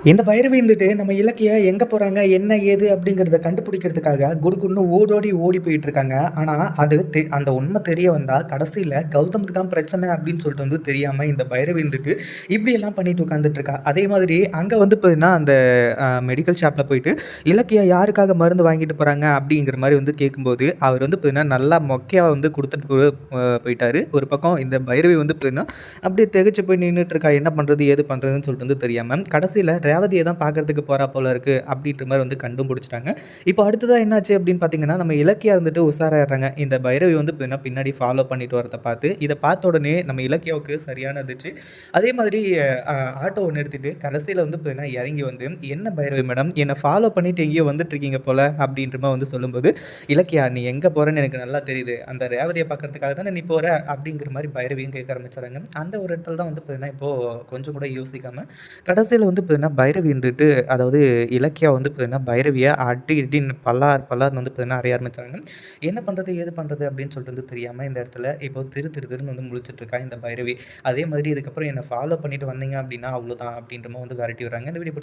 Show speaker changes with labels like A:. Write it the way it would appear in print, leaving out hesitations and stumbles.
A: இந்த பைரவி இருந்துட்டு நம்ம இலக்கிய எங்க போறாங்க, என்ன ஏது அப்படிங்கிறத கண்டுபிடிக்கிறதுக்காக குடுகுடுன்னு ஓடோடி ஓடி போயிட்டுருக்காங்க. ஆனா, அது அந்த உண்மை தெரிய வந்தா கடைசியில கௌதமுக்கு தான் பிரச்சனை அப்படின்னு சொல்லிட்டு வந்து தெரியாம இந்த பைரவி இருந்துட்டு இப்படியெல்லாம் பண்ணிட்டு உட்காந்துட்டு இருக்கா. அதே மாதிரி அங்க வந்து பார்த்தீங்கன்னா, அந்த மெடிக்கல் ஷாப்ல போயிட்டு இலக்கியா யாருக்காக மருந்து வாங்கிட்டு போறாங்க அப்படிங்கிற மாரி வந்து கேட்கும்போது, அவர் வந்து பார்த்தீங்கன்னா நல்லா மொக்கையா வந்து குடுத்துட்டு போயிட்டாரு. ஒரு பக்கம் இந்த பைரவி வந்து பார்த்தீங்கன்னா, அப்படியே திகைச்சு போய் நின்னுட்டு இருக்கா. என்ன பண்றது? ஏது பண்றதுன்னு சொல்லிட்டு வந்து தெரியாம, கடைசியில ரேவதிய தான் பார்க்கறதுக்கு போறா போல இருக்கு அப்படின்ற மாரி வந்து கண்டுபிடிச்சுட்டாங்க. இப்போ அடுத்ததா என்னாச்சு அப்படின்னு பார்த்தீங்கன்னா, நம்ம இலக்கியா இருந்துட்டு உஷாராயிடுறாங்க. இந்த பைரவி வந்து பின்னாடி ஃபாலோ பண்ணிட்டு வரத பார்த்து, இத பார்த்த உடனே நம்ம இலக்கியாவுக்கு சரியான அதிர்ச்சி. அதே மாதிரி அ ஆட்டோவ நிறுத்திட்டு கடைசியில வந்து பார்த்தீங்கன்னா இறங்கி வந்து, "என்ன பைரவி மேடம் என்ன ஃபாலோ பண்ணிட்டு எங்கேயோ வந்துட்டுருக்கீங்க போல" அப்படின்ற மாரி வந்து சொல்லும்போது, "இலக்கியா நீ எங்க போறன்னு எனக்கு நல்லா தெரியுது. அந்த ரேவதிய பார்க்கறதுக்காக தானே நீ போற" அப்படிங்கிற மாரி பைரவியும் கேட்க ஆரம்பிச்சுறாங்க. அந்த ஒரு இடத்துல தான் வந்து பார்த்தீங்கன்னா, இப்போ கொஞ்சம் கூட யோசிக்காம கடைசியில வந்து பார்த்தீங்கன்னா, பைரவி இருந்துட்டு அதாவது இலக்கியா வந்து பார்த்தீங்கன்னா, பைரவிய அடி இடின்னு பல்லார்ன்னு வந்து பார்த்தீங்கன்னா அறைய ஆரம்பிச்சாங்க. என்ன பண்றது? ஏது பண்றது? அப்படின்னு சொல்லிட்டு வந்து தெரியாம இந்த இடத்துல இப்போ திருன்னு வந்து முழிச்சுட்டு இருக்கா இந்த பைரவி. அதே மாதிரி இதுக்கப்புறம் என்ன ஃபாலோ பண்ணிட்டு வந்தீங்க அப்படின்னா, அவ்வளோதான் அப்படின்ற மாரி வந்து விரட்டி விடுறாங்க. இந்த வீடியோ